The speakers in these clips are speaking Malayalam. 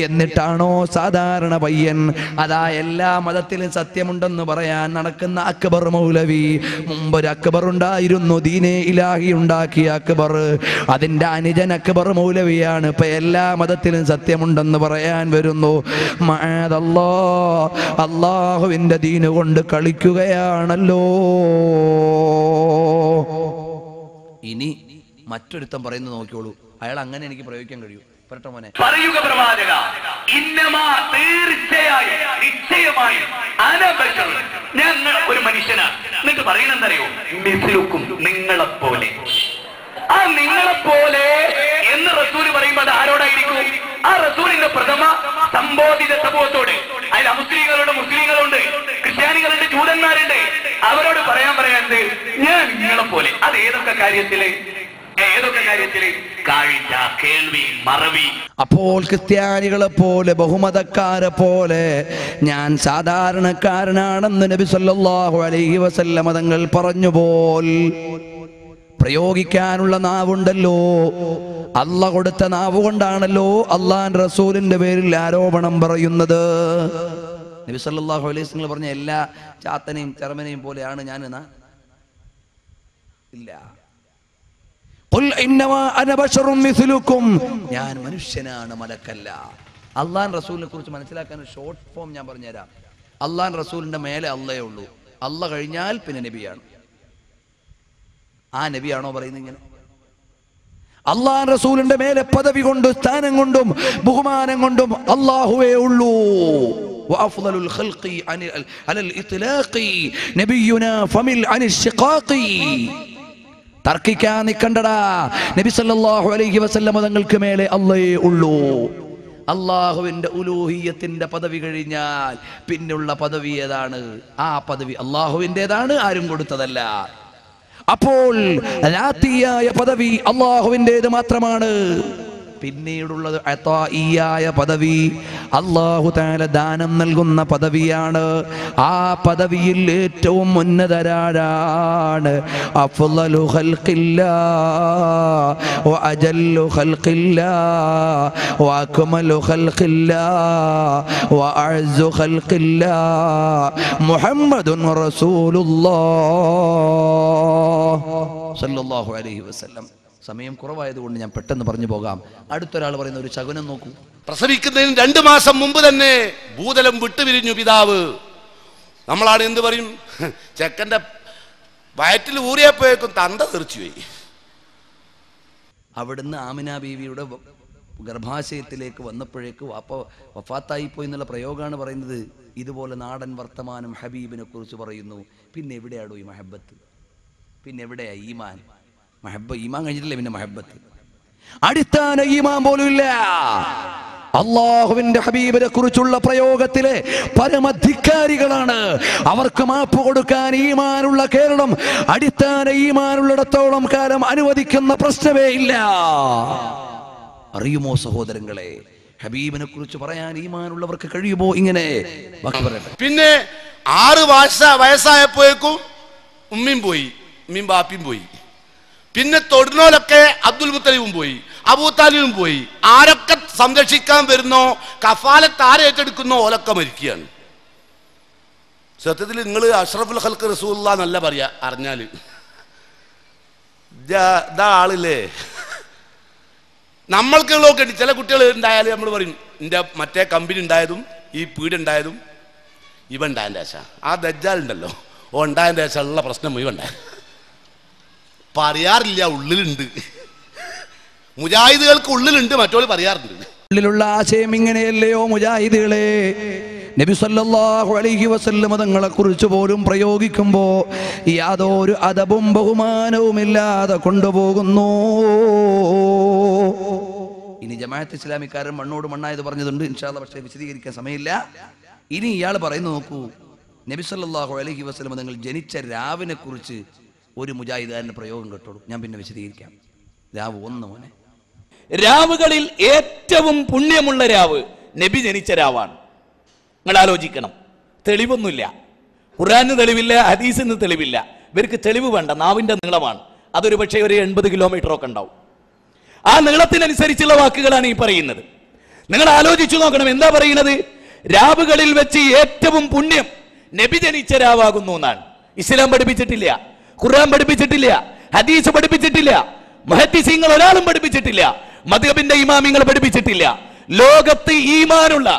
എന്നിട്ടാണോ സാധാരണ പയ്യൻ അതാ എല്ലാ മതത്തിലും സത്യമുണ്ടെന്ന് പറയാൻ നടക്കുന്ന അക്ബർ മൗലവി? മുമ്പ് ഒരു അക്ബർ ഉണ്ടായിരുന്നു, ദീനെ ഇലാഹി ഉണ്ടാക്കിയ അക്ബർ. അതിന്റെ അനുജൻ അക്ബർ മൗലവിയാണ് ഇപ്പൊ എല്ലാ മതത്തിലും സത്യമുണ്ടെന്ന് പറയാൻ വരുന്നു. മഅദല്ലാഹ്, അല്ലാഹുവിന്റെ ദീന് കൊണ്ട് കളിക്കുകയാണല്ലോ. ഇനി മറ്റൊരുത്തം പറയുന്നത് നോക്കിയോളൂ, അയാൾ അങ്ങനെ എനിക്ക് പ്രയോഗിക്കാൻ കഴിയൂ. പറയട്ടെ മോനെ. പറയുക പ്രവാചക, ഇന്നമാ തീർച്ചയായും നിശ്ചയമായും അനബശർ, ഞങ്ങൾ ഒരു മനുഷ്യനാണ്. എന്നിട്ട് പറയുന്നെന്തറിയോ? മിസ്ലുക്കും, നിങ്ങളെപ്പോലെ. ആ നിങ്ങളെപ്പോലെ എന്ന് റസൂല് പറയുമ്പോൾ അത് ആരോടായിരിക്കും? ആ റസൂലിന്റെ പ്രഥമ സംബോധിത സമൂഹത്തോട്. അതിൽ അമുസ്ലിങ്ങളുണ്ട്, മുസ്ലിങ്ങളുണ്ട്, ക്രിസ്ത്യാനികളുണ്ട്, ജൂതന്മാരുണ്ട്. അവരോട് പറയാൻ ഞാൻ നിങ്ങളെപ്പോലെ. അത് ഏതൊക്കെ കാര്യത്തില്? കാഴ്ച, കേൾവി, മറവി. അപ്പോൾ ക്രിസ്ത്യാനികളെ പോലെ ബഹുമതക്കാരെ പോലെ ഞാൻ സാധാരണക്കാരനാണെന്ന് നബി സല്ലല്ലാഹു അലൈഹി വസല്ലം തങ്ങൾ പറഞ്ഞു. പോൽ പ്രയോഗിക്കാനുള്ള നാവുണ്ടല്ലോ, അല്ലാഹ് കൊടുത്ത നാവ് കൊണ്ടാണല്ലോ അള്ളാഹുവിന്റെ റസൂലിന്റെ പേരിൽ ആരോപണം പറയുന്നത്. നബി സല്ലല്ലാഹു അലൈഹി വസല്ലം പറഞ്ഞ എല്ലാ ചാത്തനെയും ചെറുമനെയും പോലെയാണ് ഞാൻ എന്നാ? ഇല്ല. ഞാൻ മനുഷ്യനാണ്, മലക്കല്ല. അള്ളാഹ് റസൂലിനെ കുറിച്ച് മനസ്സിലാക്കാൻ ഷോർട്ട് ഫോം ഞാൻ പറഞ്ഞുതരാം. അള്ളാഹ് റസൂലിന്റെ മേലെ അള്ളയേ ഉള്ളൂ. അള്ളാഹ് കഴിഞ്ഞാൽ പിന്നെ നബിയാണ്. ആ നബിയാണോ പറയുന്നത് ഇങ്ങനെ? അള്ളാഹ് റസൂലിന്റെ മേലെ പദവി കൊണ്ടും സ്ഥാനം കൊണ്ടും ബഹുമാനം കൊണ്ടും അള്ളാഹുവേ ഉള്ളൂ. വഅഫ്ളലുൽ ഖൽഖി അലൽ ഇത്ലാഖി നബിയുനാ ഫമിൽ അനിൽ ശിഖാഖി. തർക്കിക്കാൻ നിൽക്കണ്ടടാ. നബി സല്ലല്ലാഹു അലൈഹി വസല്ലം തങ്ങൾക്ക് മേലെ അല്ലാഹേ ഉള്ളൂ. അള്ളാഹുവിന്റെ ഉലൂഹിയത്തിന്റെ പദവി കഴിഞ്ഞാൽ പിന്നുള്ള പദവി ഏതാണ്? ആ പദവി അള്ളാഹുവിൻ്റെതാണ്, ആരും കൊടുത്തതല്ല. അപ്പോൾ ലാത്തിയായ പദവി അള്ളാഹുവിൻ്റെത് മാത്രമാണ്. പിന്നീടുള്ളത് അതാഇയായ പദവി, അല്ലാഹു തആല ദാനം നൽകുന്ന പദവിയാണ്. ആ പദവിയിൽ ഏറ്റവും ഉന്നതരാണ് അഫ്ളലു ഖൽഖില്ലാഹ് വ അജല്ലു ഖൽഖില്ലാഹ് വ അക്മലു ഖൽഖില്ലാഹ് വ അഅ്സു ഖൽഖില്ലാഹ് മുഹമ്മദുൻ റസൂലുള്ളാഹ് സല്ലല്ലാഹു അലൈഹി വസല്ലം. സമയം കുറവായതുകൊണ്ട് ഞാൻ പെട്ടെന്ന് പറഞ്ഞു പോകാം. അടുത്തൊരാൾ പറയുന്ന ഒരു ശകുനം നോക്കൂ. പ്രസവിക്കുന്നതിന് 2 മാസം മുമ്പ് തന്നെ ഭൂതലം വിട്ടുപിരിഞ്ഞു പിതാവ്. നമ്മളാണ് എന്ത് പറയും? ചെക്കന്റെ വയറ്റിൽ ഊറിയപ്പോഴേക്കും തന്ത തെറിച്ചുപോയി. അവിടുന്ന് ആമിന ബീവിയുടെ ഗർഭാശയത്തിലേക്ക് വന്നപ്പോഴേക്ക് വാപ്പ വഫാത്തായിപ്പോയി എന്നുള്ള പ്രയോഗമാണ് പറയുന്നത്. ഇതുപോലെ നാടൻ വർത്തമാനം ഹബീബിനെ കുറിച്ച് പറയുന്നു. പിന്നെ എവിടെയാണോ ഈ മഹബത്ത്? പിന്നെ എവിടെയാ ഈമാൻ? ഈമാൻ കഴിഞ്ഞിട്ടില്ല, പിന്നെ മഹബത്ത്. അടിസ്ഥാന ഈമാൻ പോലും ഇല്ല. അള്ളാഹുവിന്റെ ഹബീബിനെ കുറിച്ചുള്ള പ്രയോഗത്തിലെ പരമധികാരികളാണ്. അവർക്ക് മാപ്പ് കൊടുക്കാൻ ഈമാനുള്ള കേരളം അടിസ്ഥാന ഈമാനുള്ളിടത്തോളം കാലം അനുവദിക്കുന്ന പ്രശ്നമേ ഇല്ല. അറിയുമോ സഹോദരങ്ങളെ, ഹബീബിനെ കുറിച്ച് പറയാൻ ഈമാനുള്ളവർക്ക് കഴിയുമോ? ഇങ്ങനെ ബാക്കി പറയട്ടെ. പിന്നെ 6 വയസ്സായപ്പോഴേക്കും ഉമ്മയും പോയി, ഉമ്മയും ബാപ്പിയും പോയി. പിന്നെ തൊടുന്നോലൊക്കെ അബ്ദുൽ മുത്തലിബും പോയി, അബൂ താലിബും പോയി. ആരൊക്കെ സംരക്ഷിക്കാൻ വരുന്നോ, കഫാലത്ത് ആരേറ്റെടുക്കുന്നോ ഓലൊക്കെ മരിക്കുകയാണ്. സത്യത്തിൽ നിങ്ങൾ അഷ്റഫുൽ ഖൽഖ് റസൂലുള്ളാഹി എന്നല്ല പറയാ. അറിഞ്ഞാൽ ഇതാ ആളില്ലേ, നമ്മൾക്കുള്ളതൊക്കെ ചില കുട്ടികൾ ഉണ്ടായാലും നമ്മൾ പറയും എൻ്റെ മറ്റേ കമ്പനി ഉണ്ടായതും ഈ പീടുണ്ടായതും ഇവ ഉണ്ടായതിൻ്റെ ആശ. ആ ദജ്ജാലുണ്ടല്ലോ, ഓ ഉണ്ടായതിൻ്റെ ആശ ഉള്ള പ്രശ്നം മുഴുവൻ ഉണ്ടായ പറയാറില്ല. ഉള്ളിലുണ്ട്, മുജാഹിദുകൾക്ക് ഉള്ളിലുണ്ട്, മറ്റോള് പറയാറുണ്ട്. ഉള്ളിലുള്ള ആശയം ഇങ്ങനെയല്ലയോ മുജാഹിദുകളെ? നബി സല്ലല്ലാഹു അലൈഹി വസല്ലം തങ്ങളെ കുറിച്ച് പോലും പ്രയോഗിക്കുമ്പോ യാതൊരു അദബും ബഹുമാനവും ഇല്ലാതെ കൊണ്ടുപോകുന്നു. ഇനി ജമാഅത്ത് ഇസ്ലാമിക്കാരൻ മണ്ണോട് മണ്ണായത് പറഞ്ഞതുണ്ട്, ഇൻഷാ അല്ലാഹ്, പക്ഷേ വിശദീകരിക്കാൻ സമയമില്ല. ഇനി ഇയാൾ പറയുന്നു നോക്കൂ. നബി സല്ലല്ലാഹു അലൈഹി വസല്ലം തങ്ങൾ ജനിച്ച രാവിനെ കുറിച്ച് ഒരു മുജാഹിദുകാരന്റെ പ്രയോഗം കേട്ടോളൂ, ഞാൻ പിന്നെ വിശദീകരിക്കാം. രാവ് 1 മോനെ. രാവുകളിൽ ഏറ്റവും പുണ്യമുള്ള രാവ് നബി ജനിച്ച രാവാണ്. നിങ്ങൾ ആലോചിക്കണം. തെളിവൊന്നുമില്ല, ഖുർആന് തെളിവില്ല, ഹദീസിന് തെളിവില്ല. ഇവർക്ക് തെളിവ് വേണ്ട, നാവിന്റെ നീളമാണ്. അതൊരു പക്ഷേ ഒരു 80 കിലോമീറ്റർ ഒക്കെ ഉണ്ടാവും. ആ നീളത്തിനനുസരിച്ചുള്ള വാക്കുകളാണ് ഈ പറയുന്നത്. നിങ്ങൾ ആലോചിച്ചു നോക്കണം, എന്താ പറയുന്നത്? രാവുകളിൽ വെച്ച് ഏറ്റവും പുണ്യം നബി ജനിച്ച രാവാകുന്നു എന്നാണ്. ഇസ്ലാം പഠിപ്പിച്ചിട്ടില്ല, ഖുർആൻ പഠിപ്പിച്ചിട്ടില്ല, ഹദീസ് പഠിപ്പിച്ചിട്ടില്ല, മുഹദ്ദിസീങ്ങൾ ഒരാളും പഠിപ്പിച്ചിട്ടില്ല, മദ്ഹബിന്റെ ഇമാമിങ്ങൾ പഠിപ്പിച്ചിട്ടില്ല. ലോകത്ത് ഈമാനുള്ള,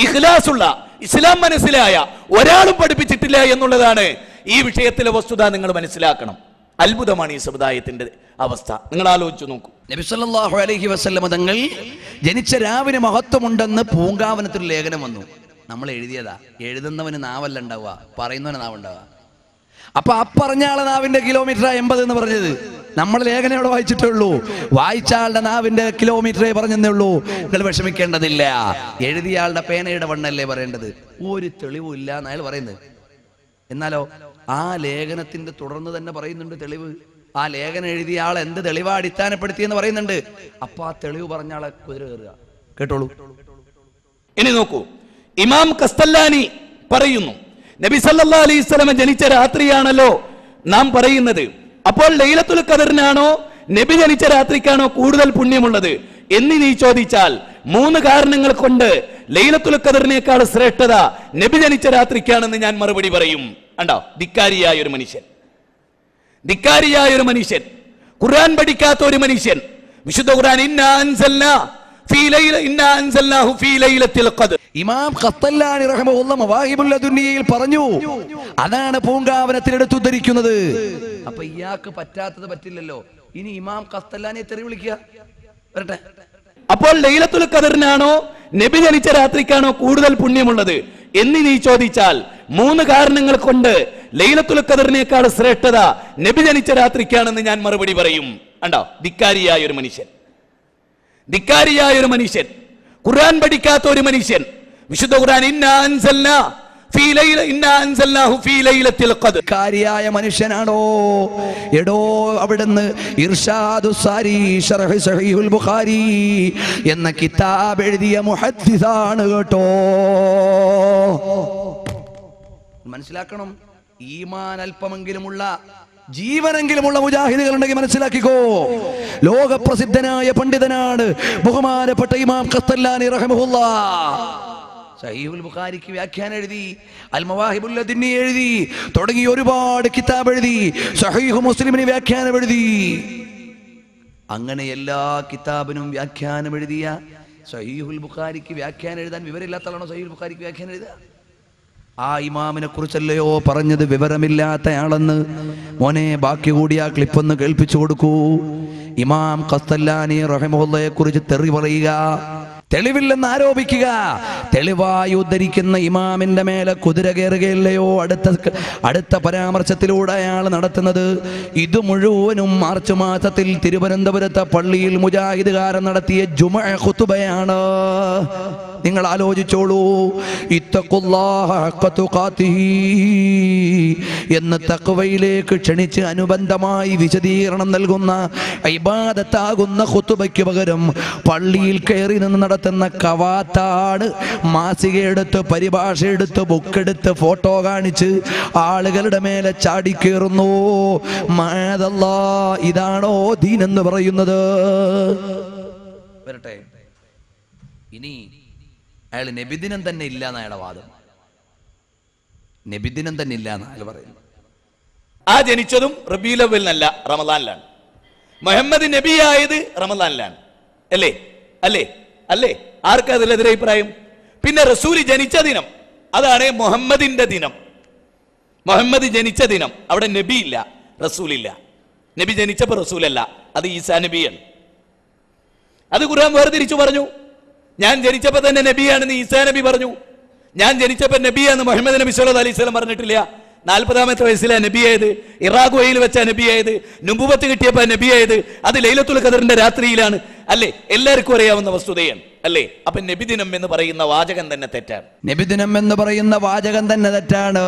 ഇഖ്ലാസുള്ള, ഇസ്ലാം മനസ്സിലായ ഒരാളും പഠിപ്പിച്ചിട്ടില്ല എന്നുള്ളതാണ് ഈ വിഷയത്തിലെ വസ്തുത. നിങ്ങൾ മനസ്സിലാക്കണം. അത്ഭുതമാണ് ഈ സമുദായത്തിന്റെ അവസ്ഥ. നിങ്ങൾ ആലോചിച്ചു നോക്കൂ. നബി സല്ലല്ലാഹു അലൈഹി വസല്ലം തങ്ങൾ ജനിച്ച രാവിന് മഹത്വമുണ്ടെന്ന് പൂങ്കാവനത്തിൽ ലേഖനം വന്നു. നമ്മൾ എഴുതിയതാ. എഴുതുന്നവന് നാവല്ല ഉണ്ടാവുക, പറയുന്നവന് നാവുണ്ടാവുക. അപ്പൊ പറഞ്ഞ ആളെ നാവിന്റെ കിലോമീറ്റർ 80 എന്ന് പറഞ്ഞത് നമ്മൾ ലേഖനം എവിടെ വായിച്ചിട്ടേ ഉള്ളൂ. വായിച്ച ആളുടെ നാവിന്റെ കിലോമീറ്ററേ പറഞ്ഞതേ ഉള്ളൂ. നിങ്ങൾ വിഷമിക്കേണ്ടതില്ല. എഴുതിയ ആളുടെ പേനയുടെ വണ്ണല്ലേ പറയേണ്ടത്. ഒരു തെളിവും ഇല്ല എന്ന് അയാൾ പറയുന്നത്. എന്നാലോ ആ ലേഖനത്തിന്റെ തുടർന്ന് തന്നെ പറയുന്നുണ്ട് തെളിവ്. ആ ലേഖനം എഴുതിയ ആൾ എന്ത് തെളിവാ അടിസ്ഥാനപ്പെടുത്തിയെന്ന് പറയുന്നുണ്ട്. അപ്പൊ ആ തെളിവ് പറഞ്ഞ ആളെ കുതിര കയറുക. കേട്ടോളൂ. ഇനി നോക്കൂ, ഇമാം കസ്തല്ലാനി പറയുന്നു, നബി സല്ലല്ലാഹു അലൈഹി വസല്ലം ജനിച്ച രാത്രിയാണല്ലോ നാം പറയുന്നത്. അപ്പോൾ ലൈലത്തുൽ ഖദറിനാണോ നബി ജനിച്ച രാത്രിക്കാണോ കൂടുതൽ പുണ്യമുള്ളത് എന്ന് നീ ചോദിച്ചാൽ 3 കാരണങ്ങൾ കൊണ്ട് ലൈലത്തുൽ ഖദറിനേക്കാൾ ശ്രേഷ്ഠത നബി ജനിച്ച രാത്രിക്കാണെന്ന് ഞാൻ മറുപടി പറയും. കണ്ടോ, ധിക്കാരിയായ ഒരു മനുഷ്യൻ, ധിക്കാരിയായ ഒരു മനുഷ്യൻ, ഖുർആൻ പഠിക്കാത്ത ഒരു മനുഷ്യൻ. വിശുദ്ധ ഖുർആൻ ഇമാം ഖത്തല്ലാനി റഹ്മഹുല്ലാഹ് മവാഹിബുൽ ലദുന്നിയയിൽ പറഞ്ഞു. അതാണ് പൂങ്കാവനത്തിൽ എടുത്തുദ്ധരിക്കുന്നത്. അപ്പൊ ഇയാൾക്ക് പറ്റാത്തത് പറ്റില്ലല്ലോ. ഇനി ഇമാം ഖത്തല്ലാനിയെ തെറി വിളിക്കുക. വരട്ടെ. അപ്പോൾ ലൈലത്തുൽ ഖദറിനാണോ നബി ജനിച്ച രാത്രിക്കാണോ കൂടുതൽ പുണ്യമുള്ളത് എന്ന് നീ ചോദിച്ചാൽ 3 കാരണങ്ങൾ കൊണ്ട് ലൈലത്തുൽ ഖദറിനേക്കാൾ ശ്രേഷ്ഠത നബി ജനിച്ച രാത്രിക്കാണെന്ന് ഞാൻ മറുപടി പറയും. കണ്ടോ, ധിക്കാരിയായ ഒരു മനുഷ്യൻ, ധിക്കാരിയായ ഒരു മനുഷ്യൻ, ഖുർആൻ പഠിക്കാത്ത ഒരു മനുഷ്യൻ. വിശുദ്ധ ഖുർആൻ ായ മനുഷ്യനാണോ? എടോ, അവിടുന്ന് ഇർഷാദു സാരി ശർഹ് സഹീഹുൽ ബുഖാരി എന്ന കിതാബ് എഴുതിയ മുഹദ്ദിസാണ് കേട്ടോ. മനസ്സിലാക്കണം. ഈമാൻ അല്പമെങ്കിലുമുള്ള, ജീവനെങ്കിലുമുള്ള മുജാഹിദുകൾ ഉണ്ടെങ്കിൽ മനസ്സിലാക്കിക്കോ. ലോകപ്രസിദ്ധനായ പണ്ഡിതനാണ് ബഹുമാനപ്പെട്ട ഇമാം ഖത്തല്ലാനി റഹ്മഹുല്ലാഹ്. സഹീഹുൽ ബുഖാരിക്ക് വ്യാഖ്യാനം എഴുതി, അൽ മവാഹിബുൽ ലദുന്നി എഴുതി, തുടങ്ങി ഒരുപാട് കിതാബ് എഴുതി. സഹീഹ് മുസ്ലിമിന് വ്യാഖ്യാനം എഴുതി. അങ്ങനെ എല്ലാ കിതാബിനും വ്യാഖ്യാനം എഴുതിയ സഹീഹുൽ ബുഖാരിക്ക് വ്യാഖ്യാനം എഴുതാൻ വിവരമില്ലാത്ത ആളാണോ സഹീഹുൽ ബുഖാരിക്ക് വ്യാഖ്യാനം എഴുതുക? ആ ഇമാമിനെ കുറിച്ചല്ലയോ പറഞ്ഞത് വിവരമില്ലാത്തയാളെന്ന്. മോനെ, ബാക്കി കൂടി ആ ക്ലിപ്പൊന്ന് കേൾപ്പിച്ചു കൊടുക്കൂ. ഇമാം ഖസ്തല്ലാനി റഹിമഹുല്ലാഹയെ കുറിച്ച് തെറി പറയുക, തെളിവില്ലെന്ന് ആരോപിക്കുക, തെളിവായി ഉദ്ധരിക്കുന്ന ഇമാമിന്റെ മേലെ കുതിര കയറുകയല്ലയോ അടുത്ത പരാമർശത്തിലൂടെ അയാൾ നടത്തുന്നത്. ഇത് മുഴുവനും മാർച്ച് മാസത്തിൽ തിരുവനന്തപുരത്തെ പള്ളിയിൽ മുജാഹിദുകാരൻ നടത്തിയ ജുമുഅ ഖുതുബയാണ്. നിങ്ങൾ ആലോചിച്ചോളൂ. ഇത്തഖുല്ലാഹ ഹഖ്ക തുഖാതിഹി എന്ന് തഖ്വയിലേക്ക് ക്ഷണിച്ച് അനുബന്ധമായി വിശദീകരണം നൽകുന്ന ഇബാദത്താകുന്ന ഖുതുബയ്ക്ക് പകരം പള്ളിയിൽ കയറി നിന്ന് നടത്തുന്ന കവാത്താണ്. മാസിക എടുത്ത്, പരിഭാഷ എടുത്ത്, ബുക്കെടുത്ത്, ഫോട്ടോ കാണിച്ച് ആളുകളുടെ മേലെ ചാടിക്കേറുന്നു. മഅദല്ലാഹ്, ഇതാണോ ദീൻ എന്ന് പറയുന്നത്? വരട്ടെ. ഇനി അയാൾ നബിദിനം തന്നെ ഇല്ല എന്ന അയാളുടെ വാദം. നബിദിനം തന്നെ ഇല്ല എന്ന് അയാൾ പറയുന്നു. ആ ജനിച്ചതും റബീഉൽ അവ്വലിനല്ല, റമദാനിലാണ്. മുഹമ്മദ് നബിയായത് റമദാനിലാണ്. അല്ലേ അല്ലേ അല്ലേ? ആർക്കാ അതിലെതിരെ അഭിപ്രായം? പിന്നെ റസൂല് ജനിച്ച ദിനം, അതാണ് മുഹമ്മദിന്റെ ദിനം. മുഹമ്മദ് ജനിച്ച ദിനം, അവിടെ നബി ഇല്ല, റസൂലില്ല. നബി ജനിച്ചപ്പോ റസൂലല്ല, അത് ഈസാ നബിയാണ്. അത് ഖുർആൻ വേർതിരിച്ചു പറഞ്ഞു. ഞാൻ ജനിച്ചപ്പോ തന്നെ നബിയാണെന്ന് ഈസാ നബി പറഞ്ഞു. ഞാൻ ജനിച്ചപ്പോ നബിയാന്ന് മുഹമ്മദ് നബി സല്ലല്ലാഹു അലൈഹി വസല്ലം പറഞ്ഞിട്ടില്ല. 40ാമത്തെ വയസ്സിലാണ് നബിയായത്, ഇറാഖുവയിൽ വെച്ചാ നബിയായത്, നുബുവത്ത് കിട്ടിയപ്പോ നബിയായത്. അത് ലൈലത്തുൽ ഖദറിന്റെ രാത്രിയിലാണ്. അല്ലേ? എല്ലാവർക്കും അറിയാവുന്ന വസ്തുതയാണ്. അല്ലേ? അപ്പൊ നബിദിനം എന്ന് പറയുന്ന വാചകം തന്നെ തെറ്റാണ്. നബിദിനം എന്ന് പറയുന്ന വാചകം തന്നെ തെറ്റാണ്.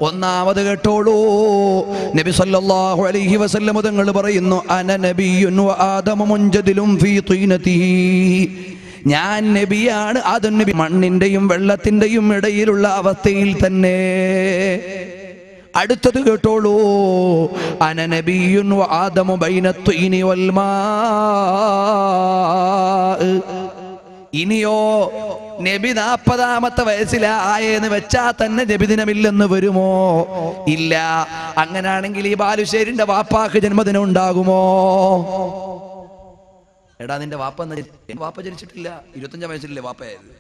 ഒന്നാമത് കേട്ടോളൂ. നബി സല്ലല്ലാഹു അലൈഹി വസല്ലം തങ്ങൾ പറയുന്നു, അന നബിയുൻ വ ആദമു മുൻജദിലും ഫീ തീനതിഹി. ഞാൻ നബിയാണ്, ആദം നബി മണ്ണിന്റെയും വെള്ളത്തിന്റെയും ഇടയിലുള്ള അവസ്ഥയിൽ തന്നെ. അടുത്തത് കേട്ടോളൂ. അന നബിയുൻ വ ആദമു ബൈന ത്വീനി വൽ മാ. ഇനിയോ നബി 40-ാമത്തെ വയസ്സിലായെന്ന് വെച്ചാ തന്നെ നബിദിനമില്ലെന്ന് വരുമോ? ഇല്ല. അങ്ങനാണെങ്കിൽ ഈ ബാലുശ്ശേരിന്റെ വാപ്പാക്ക് ജന്മദിനം ഉണ്ടാകുമോ? എടാ നിന്റെ വാപ്പ ജനിച്ചിട്ടില്ല, 25-ാം വയസ്സിലല്ലേ വാപ്പയായത്.